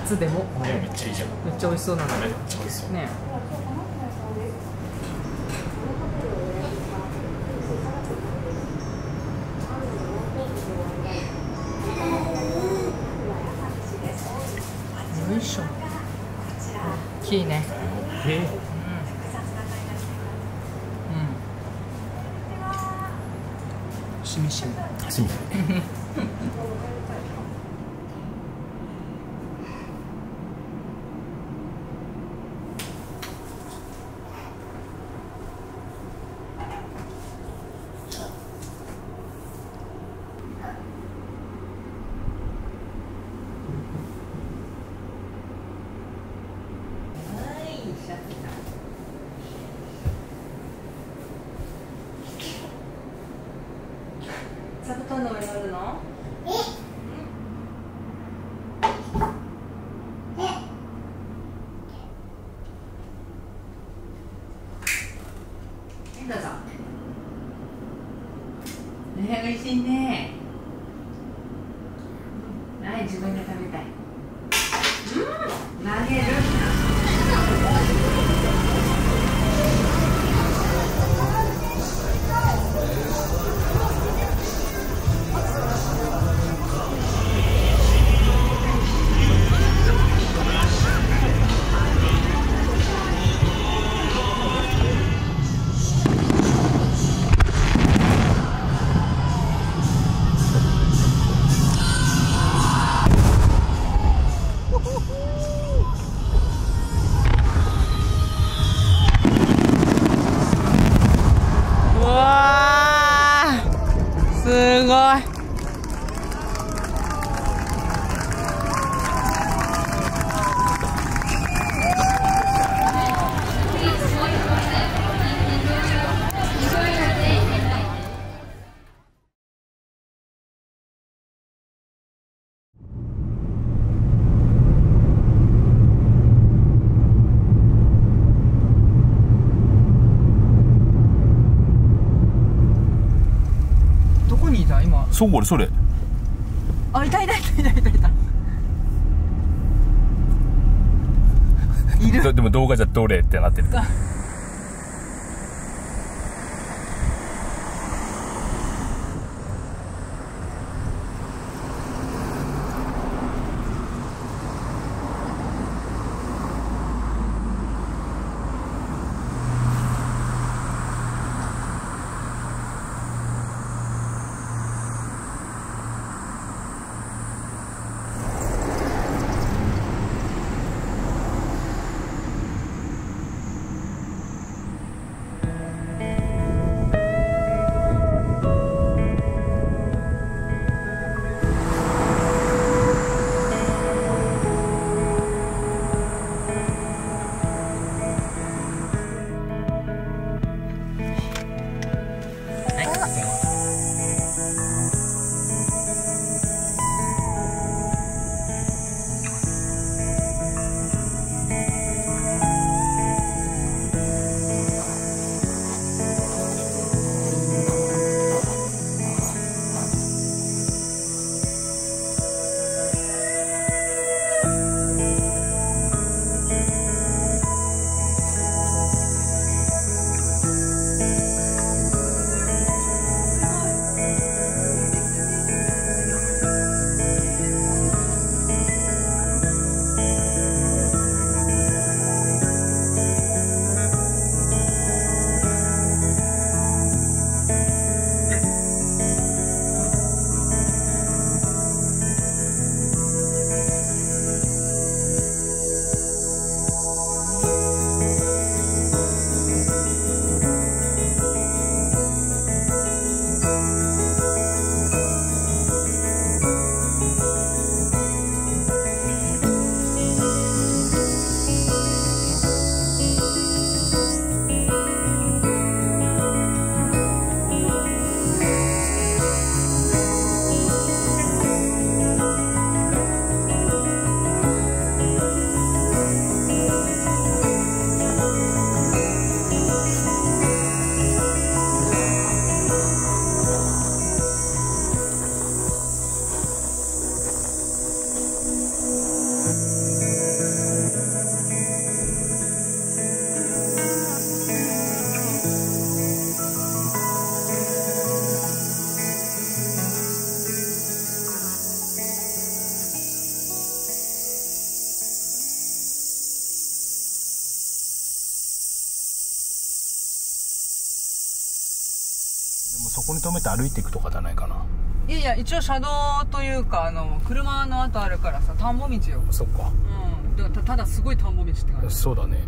夏でもめっちゃいいじゃん。めっちゃ美味しそうなのめっちゃ美味しそうね。よいしょ。大きいね。しみしみ。しみしみ。座布団の上に乗るの？どうぞ。ね、美味しいね。はい、自分で食べたい。投げる。すごい。どこにいた今？そう、これそれ。あ、いたいたいたいたいたいた。いる。でも動画じゃどれってなってる。そこに止めて歩いていくとかじゃないかな。いやいや、一応車道というか車の跡あるからさ、田んぼ道よ。そっか。うん。だからただすごい田んぼ道って感じ。そうだね。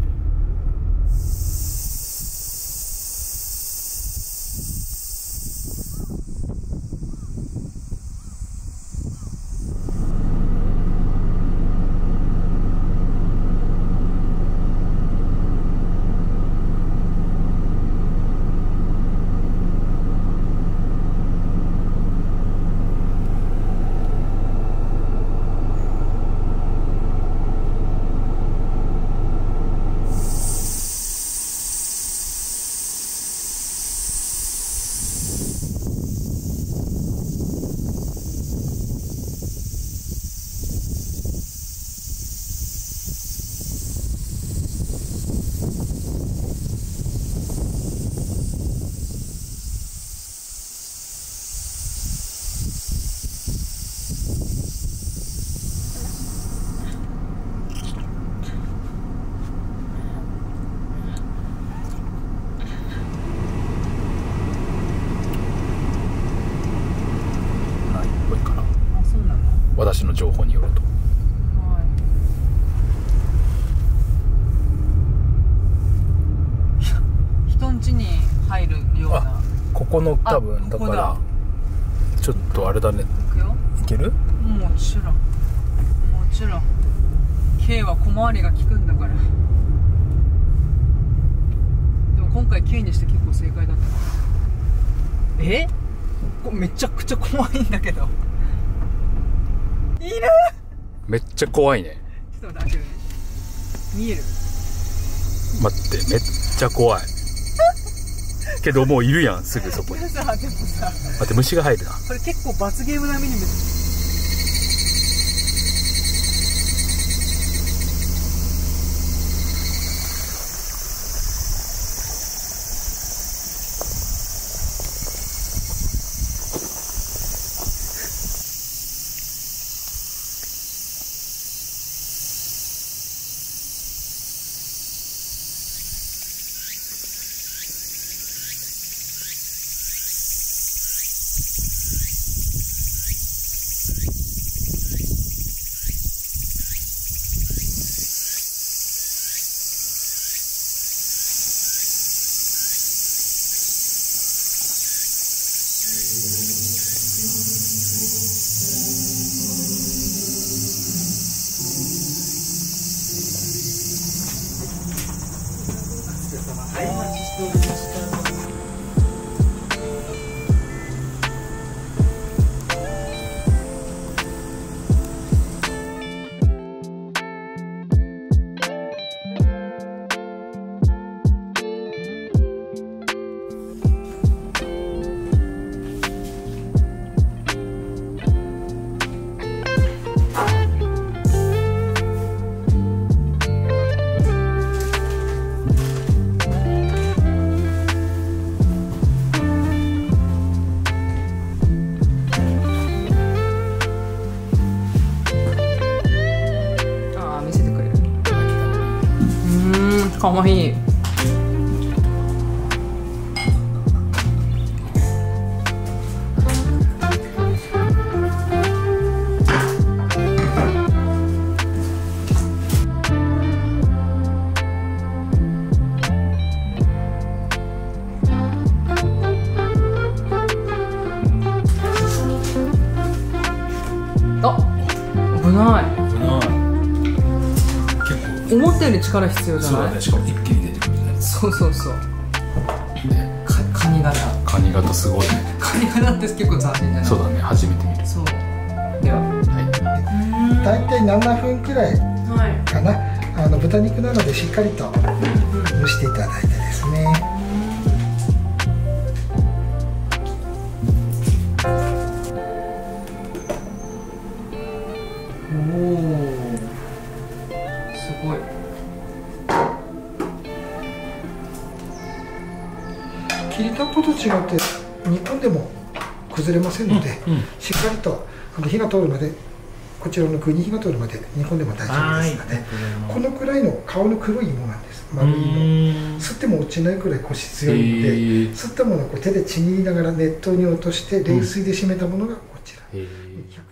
私の情報によると。人ん家に入るような。ここの多分だからちょっとあれだね。行くよ。いける？もちろんもちろん。K は小回りが利くんだから。でも今回 K にして結構正解だった。え？これめちゃくちゃ怖いんだけど。いる？めっちゃ怖いね。ちょっと待って、見える？待って、めっちゃ怖い。けどもういるやん、すぐそこに。さ、でもさ、待って、虫が入るな。これ結構罰ゲーム並みにかわいい。あ、危ない。思ったより力必要じゃない？そうだね、しかも一気に出てくるね。そうそうそう。ね、カニ型。カニ型すごいね。カニ型って結構斬新じゃない？そうだね、初めて見る。そう。では。はい。大体7分くらいかな。はい、豚肉なのでしっかりと蒸していただいてですね。きりたんぽと違って煮込んでも崩れませんので、しっかりと火が通るまでこちらの具に火が通るまで煮込んでも大丈夫ですので、このくらいの顔の黒い芋なんです。丸いの吸っても落ちないくらいコシ強いので、吸ったものをこう手でちぎりながら熱湯に落として冷水で締めたものがこちら 100% 山物。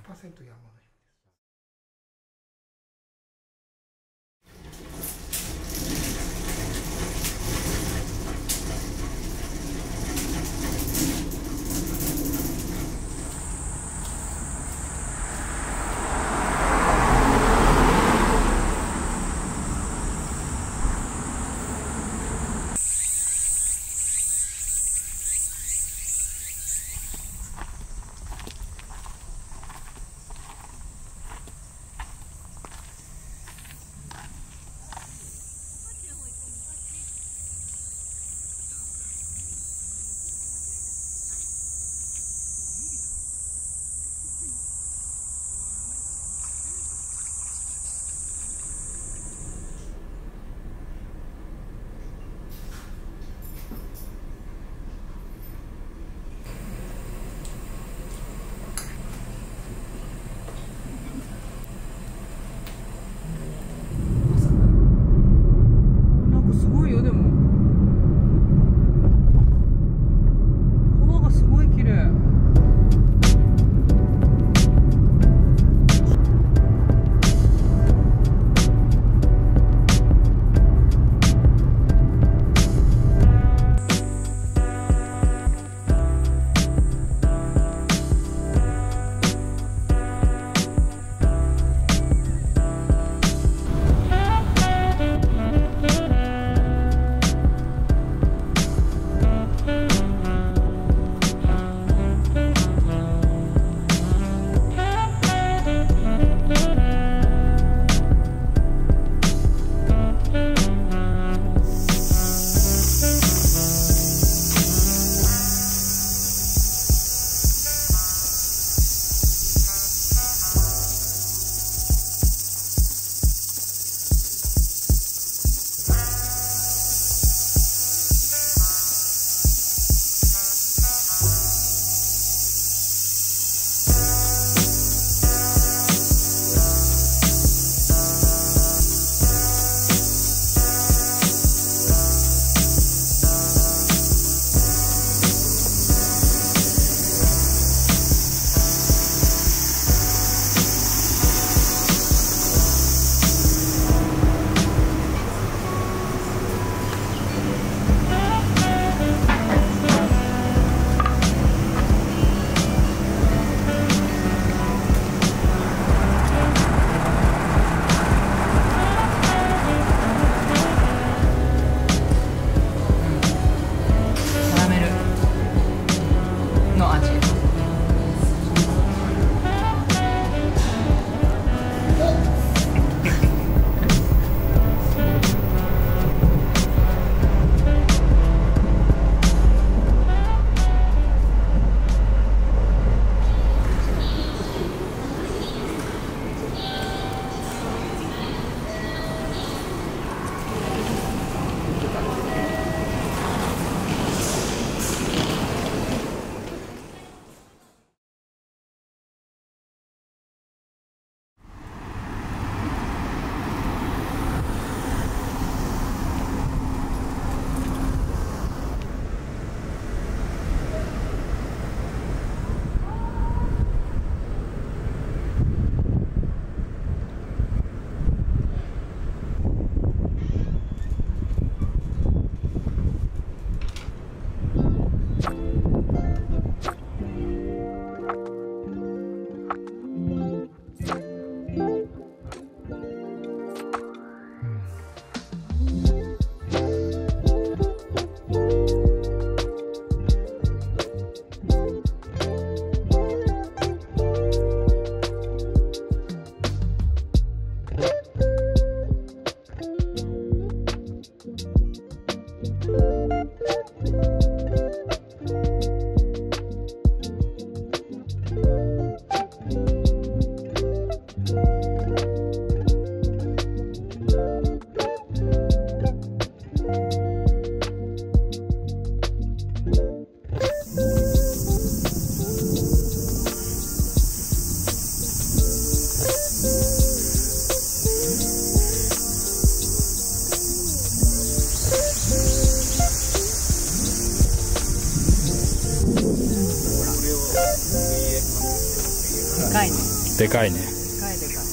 かいね。でかいね。でかいでかい。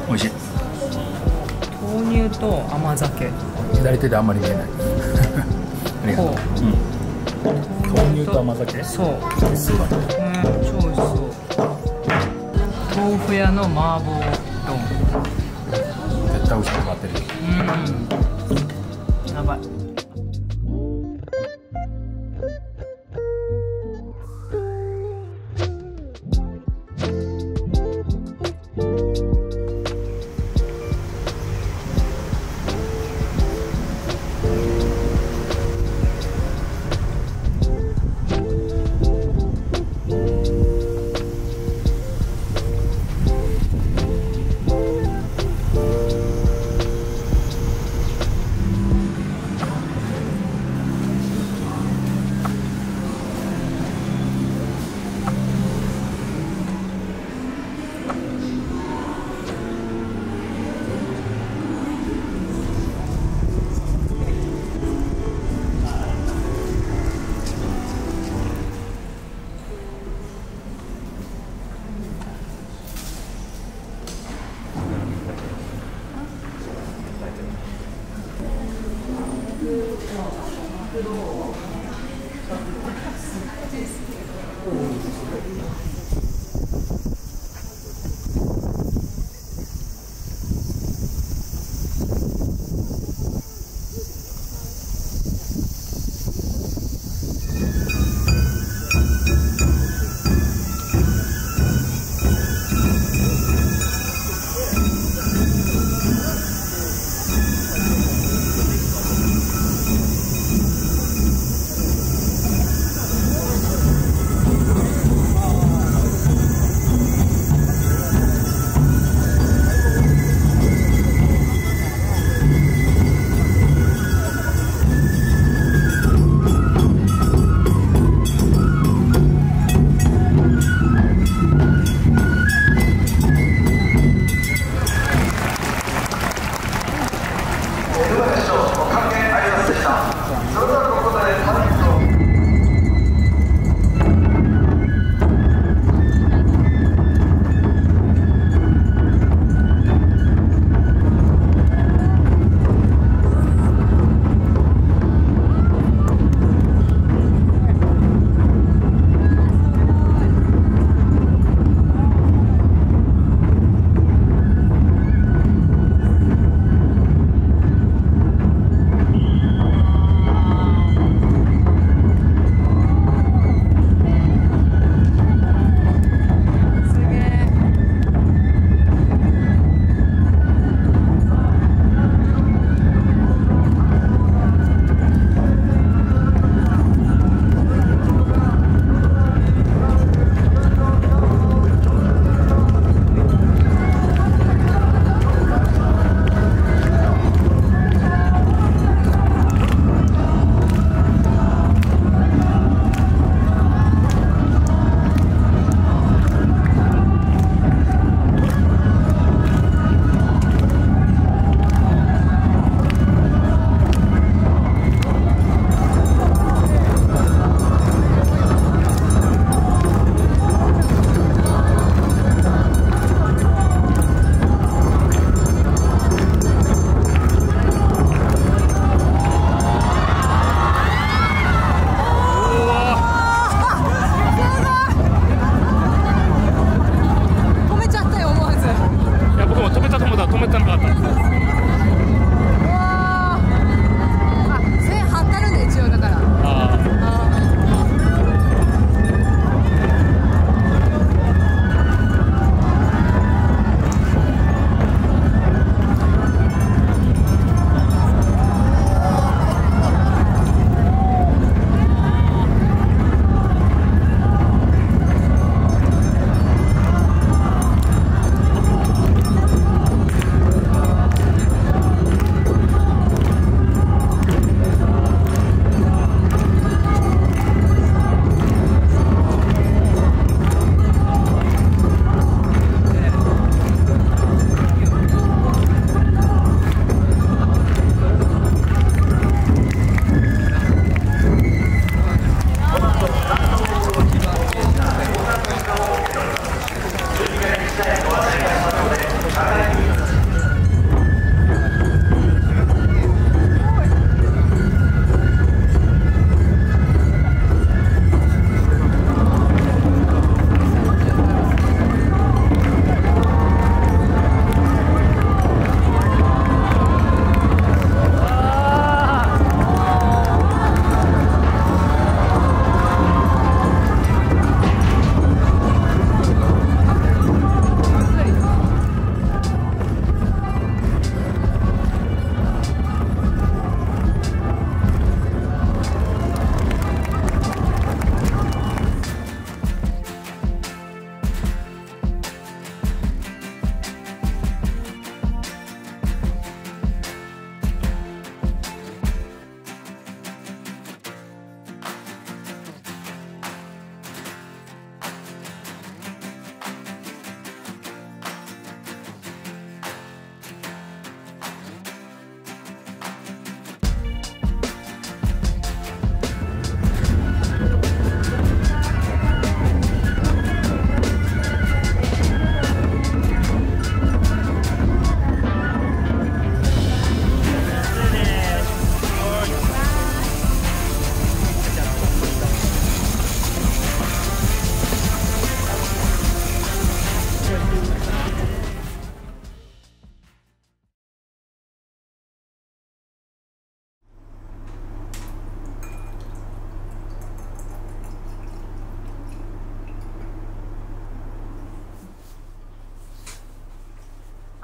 美味しい。豆乳と甘酒。左手であんまり見えない。ありがとう。豆乳と甘酒。そう。美味しそうだね。超美味しそう。豆腐屋の麻婆丼。絶対美味しくなってる。やばい。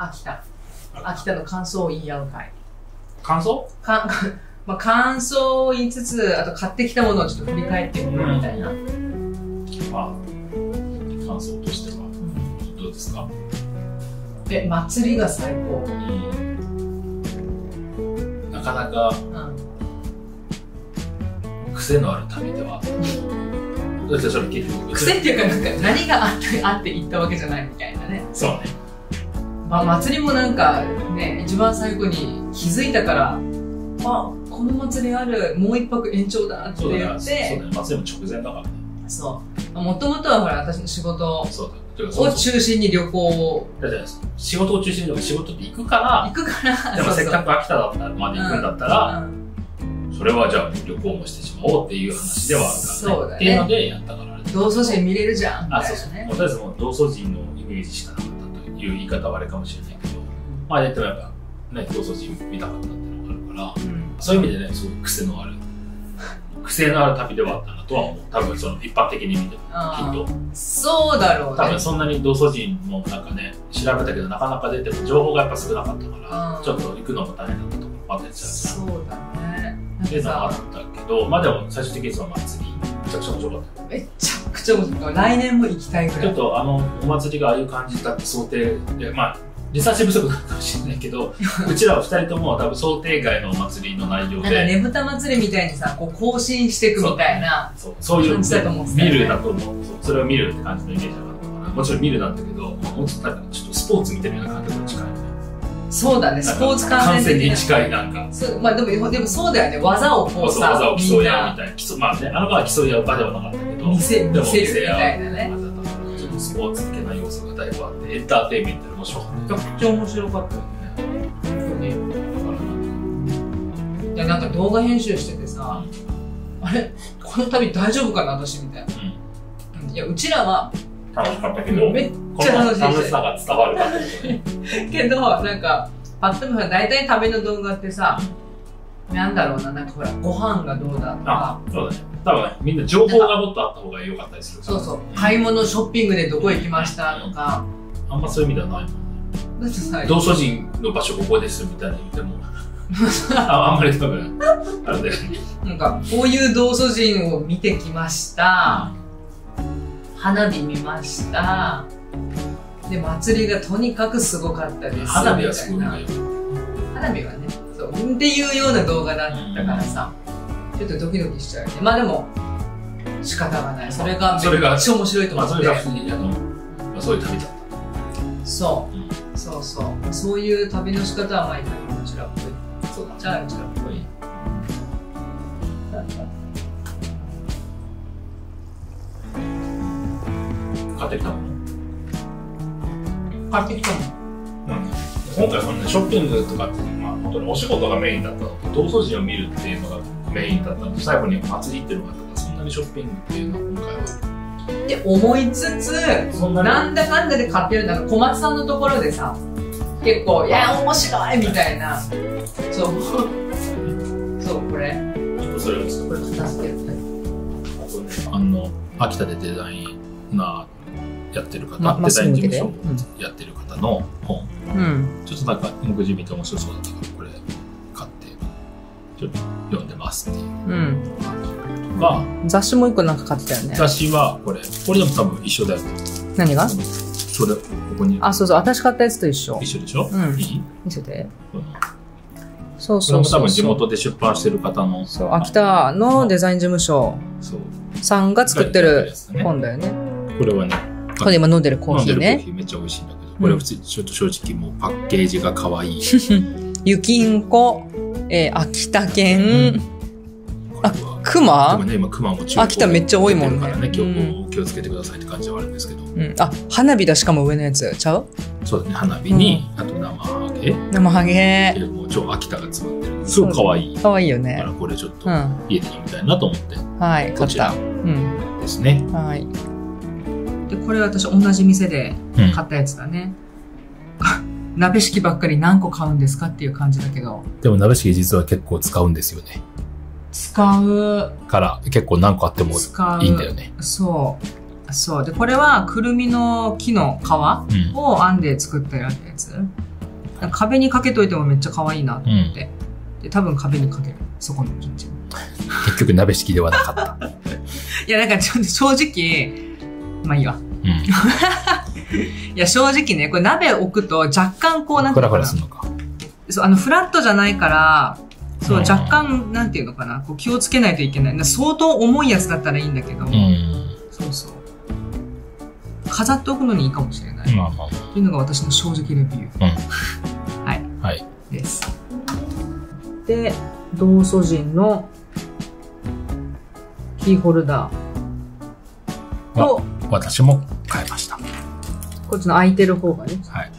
秋田の感想を言い合う会。感想？まあ、感想を言いつつ、あと買ってきたものをちょっと振り返ってみるみたいな。まあ、感想としては、どうですか？祭りが最高。なかなか、癖のある旅では。癖っていうか、なんか何があって行ったわけじゃないみたいなね。そうね。まあ、祭りもなんかね、一番最後に気づいたから、この祭りある、もう一泊延長だって言って。そうだね、祭りも直前だからね。そう。もともとはほら、私の仕事を中心に旅行を。仕事を中心に仕事って行くから、でもせっかく秋田だったらまで行くんだったら、それはじゃあ旅行もしてしまおうっていう話ではあるからね。そうだね。っていうのでやったから。道祖神見れるじゃん。そうそう。とりあえずもう道祖神のイメージしかなかったという言い方はあれかもしれないけど、まあやってもやっぱね、道祖神見たかったっていうのがあるから、そういう意味でね、すごい癖のある旅ではあったなとは思う。多分その一般的に見ても、きっと。そうだろうね。多分そんなに道祖神もなんかね、調べたけどなかなか出ても情報がやっぱ少なかったから、ちょっと行くのも大変だったところもあったりしたら。そうだね。っていうのはあったけど、まあでも最終的にその祭り、めちゃくちゃ面白かった。めちゃくちゃ面白かった。来年も行きたいぐらい。ちょっとお祭りがああいう感じだって想定で、まあ、リサーチ不足なのかもしれないけど、うちらは二人とも多分想定外のお祭りの内容で。なんかねぶた祭りみたいにさ、こう更新していくみたいなそういう感じだと思ってた見よね。るだと思う。それを見るって感じのイメージだったから、もちろん見るなんだけど、もうちょっとなんかちょっとスポーツ見てるような感覚に近いよね。そうだね、スポーツ観戦に近いなんか。まあでもそうだよね、技をこうさ、技を競い合うみたいな。まあね、あの場は競い合う場ではなかったけど、見せるみたいなね。ちょっとスポーツ的な要素がだいぶあって、エンターテインメントで面白かった。めちゃくちゃ面白かったよね。いや、なんか動画編集しててさ、あれこの旅大丈夫かな私みたいな。いや、うちらは楽しかったけど、めっちゃ楽しい楽しさが伝わるかけど、なんか、パッと見大体旅の動画ってさ、なんだろうな、なんかほら、ご飯がどうだとか。そうだね。多分みんな情報がもっとあった方が良かったりする。そうそう。買い物、ショッピングでどこ行きましたとか。あんまそういう意味ではないもんね。だってさ、道祖神の場所ここですみたいな言っても、あんまり多分、あれだよね。なんか、こういう道祖神を見てきました。花火見ました。で、祭りがとにかくすごかったです。花火はすごいね。花火はね、そう。っていうような動画だったからさ、ちょっとドキドキしちゃうよね。まあでも、仕方がない。それがめっちゃ面白いと思って。それが普通に、そういう旅だった。そう。そうそう。そういう旅の仕方はまあいかにもうちらっぽい。そうだ。じゃあうちらっぽい。買ってきたもん。買ってきたもん。今回そのね、ショッピングとかって、まあ本当にお仕事がメインだったのと、道祖神を見るっていうのがメインだったのと、最後に祭りっていうのがあったから、そんなにショッピングっていうのは今回は。って思いつつ、なんだかんだで買ってるんだから、小松さんのところでさ、結構、いや、面白いみたいな。そう。そう、これ。ちょっとそれをちょっとこれ片付けるね。秋田でデザイナーやってる方、デザイン事務所やってる方の本。ちょっとなんか、目次見て面白そうだったから、これ買って、ちょっと読んでますっていう感じとか。雑誌も一個なんか買ってたよね。雑誌は、これでも多分一緒だよね。何が？それ、ここに。あ、そうそう、私買ったやつと一緒。一緒でしょ？いい？見せて。そう。これも多分地元で出版してる方の。そう、秋田のデザイン事務所さんが作ってる本だよね。これはね、これ今飲んでるコーヒーね。飲んでるコーヒーめっちゃ美味しいんだけど、これ普通にちょっと正直もうパッケージが可愛い。ゆきんこ、秋田県、熊？でもね、今熊も中秋田めっちゃ多いもんね。今日気をつけてくださいって感じはあるんですけど。あ、花火だ、しかも上のやつちゃう？そうだね、花火に、あと生ハゲ。生ハゲ。もう超秋田が詰まってる。すごい可愛い。可愛いよね。だからこれちょっと家で飲みたいなと思って。はい、買った。ですね。はい。で、これ私同じ店で買ったやつだね。鍋敷ばっかり何個買うんですかっていう感じだけど。でも鍋敷実は結構使うんですよね。使う。から結構何個あってもいいんだよね。そう。そう。で、これはくるみの木の皮を編んで作ったやつ。壁にかけといてもめっちゃ可愛いなと思って。で、多分壁にかける。そこのキッチン。結局鍋敷きではなかった。いや、ちょっと正直、まあいいわ。いや、正直ね、これ鍋置くと若干こう、なんていうのかな。フラフラするのか。そう、フラットじゃないから、そう、若干、なんていうのかな、こう気をつけないといけない。相当重いやつだったらいいんだけど、そうそう。飾っておくのにいいかもしれない。っていうのが私の正直レビュー。はい。はい。です。で、道祖神のキーホルダーと、私も買いました。こっちの空いてる方がね。はい。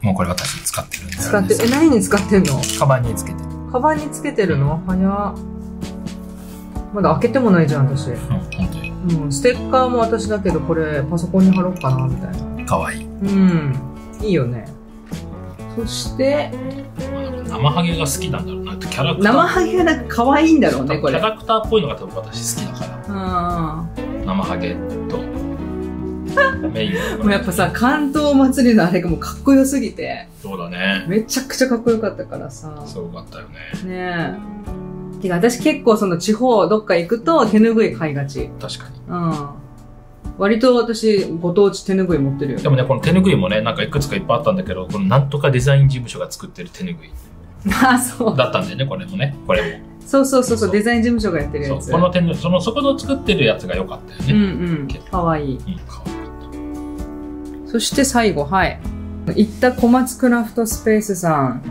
もうこれ私使ってるんで。使ってる。何に使ってんの？カバンにつけてる。カバンにつけてるの？早っ。まだ開けてもないじゃん、私。本当に。ステッカーも私だけど、これパソコンに貼ろうかな、みたいな。かわいい。いいよね。そして、生ハゲが好きなんだろうなって、キャラクター。生ハゲがなんか可愛いんだろうね、これ。キャラクターっぽいのが多分私好きだから。生ハゲとメインもうやっぱさ、関東祭りのあれがもうかっこよすぎて。そうだね。めちゃくちゃかっこよかったからさ。すごかったよね。ねえ。てか私結構その地方どっか行くと手ぬぐい買いがち。確かに。割と私ご当地手ぬぐい持ってるよ。でもね、この手ぬぐいもね、なんかいくつかいっぱいあったんだけど、このなんとかデザイン事務所が作ってる手ぬぐい。そう。だったんだよね、これもね。これも。そう、デザイン事務所がやってるやつ。この手ぬ、そこの作ってるやつが良かったよね。かわいい。そして最後、はい。行った小松クラフトスペースさん。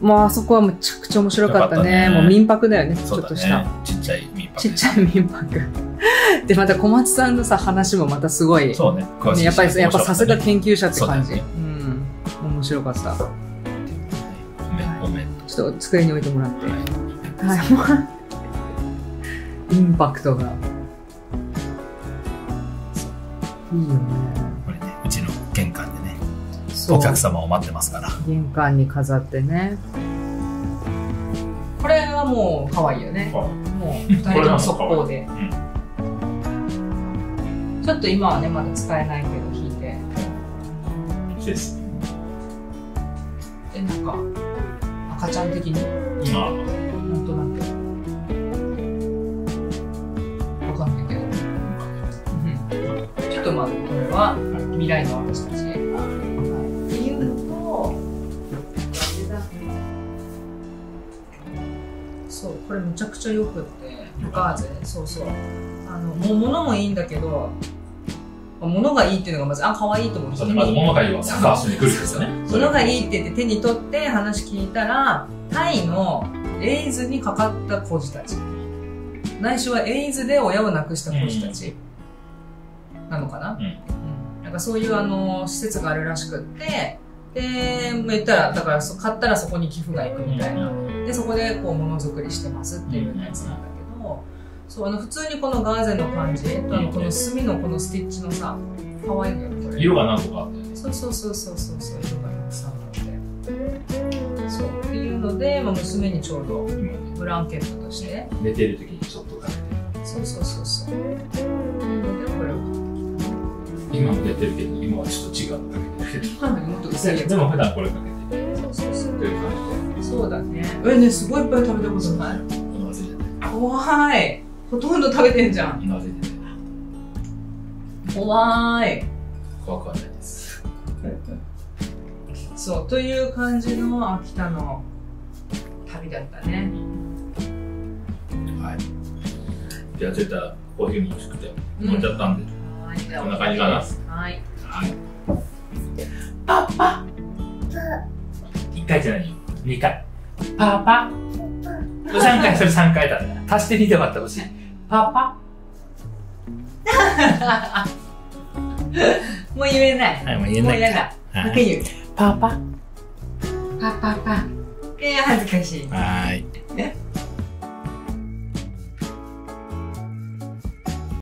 もうあそこはむちゃくちゃ面白かったね。もう民泊だよね、ちょっとした。ちっちゃい民泊。ちっちゃい民泊。で、また小松さんのさ、話もまたすごい。そうね。やっぱさすが研究者って感じ。面白かった。ちょっと机に置いてもらって。はい。インパクトが。いいよね。これね、うちの玄関でね、お客様を待ってますから。玄関に飾ってね。これはもう可愛いよね。もう二人とも速攻で。ちょっと今はね、まだ使えないけど、引いて。です。なんか、赤ちゃん的になんとなく。わかんないけど。ちょっとまあ、これは未来の私たち。っていうのと、そう、これめちゃくちゃよくって、ガーゼ、そうそう。もう物もいいんだけど、物がいいっていうのがまず、可愛いと思って。まず物がいいわ。探しに来るんですよね。物がいいって言って手に取って話聞いたら、タイのエイズにかかった孤児たち。ないしはエイズで親を亡くした孤児たち。なのかな？なんかそういう施設があるらしくって、で、言ったら、だから買ったらそこに寄付が行くみたいな。で、そこでこう物作りしてますっていうやつなんだけど、そう、普通にこのガーゼの感じ、この墨のこのスティッチのさ、可愛いんだよね、これ。色が何個かあってね。そう、色がたくさんあって。そう、っていうので、娘にちょうどブランケットとして。寝てる時にちょっとかけて。そう。っていうので、これを。今も寝てるけど、今はちょっと違うのかけてるけど。もっと薄いやつ。でも普段これかけてる。そう。という感じで。そうだね。ね、すごいいっぱい食べたことない。怖い。ほとんど食べてんじゃん。怖い。怖くはないです。そう、という感じの秋田の旅だったね。はい。じゃあ、ちょっとコーヒーも欲しくて飲んじゃったんで。こんな感じかな。はい。パパ。1回じゃないよ。2回。パパ。3回、それ3回だ。足して2で割ってほしい。パパ。もう言えない。はい、もう言えない。もう嫌だ。だけ言う。パパ。パ。恥ずかしい。はい。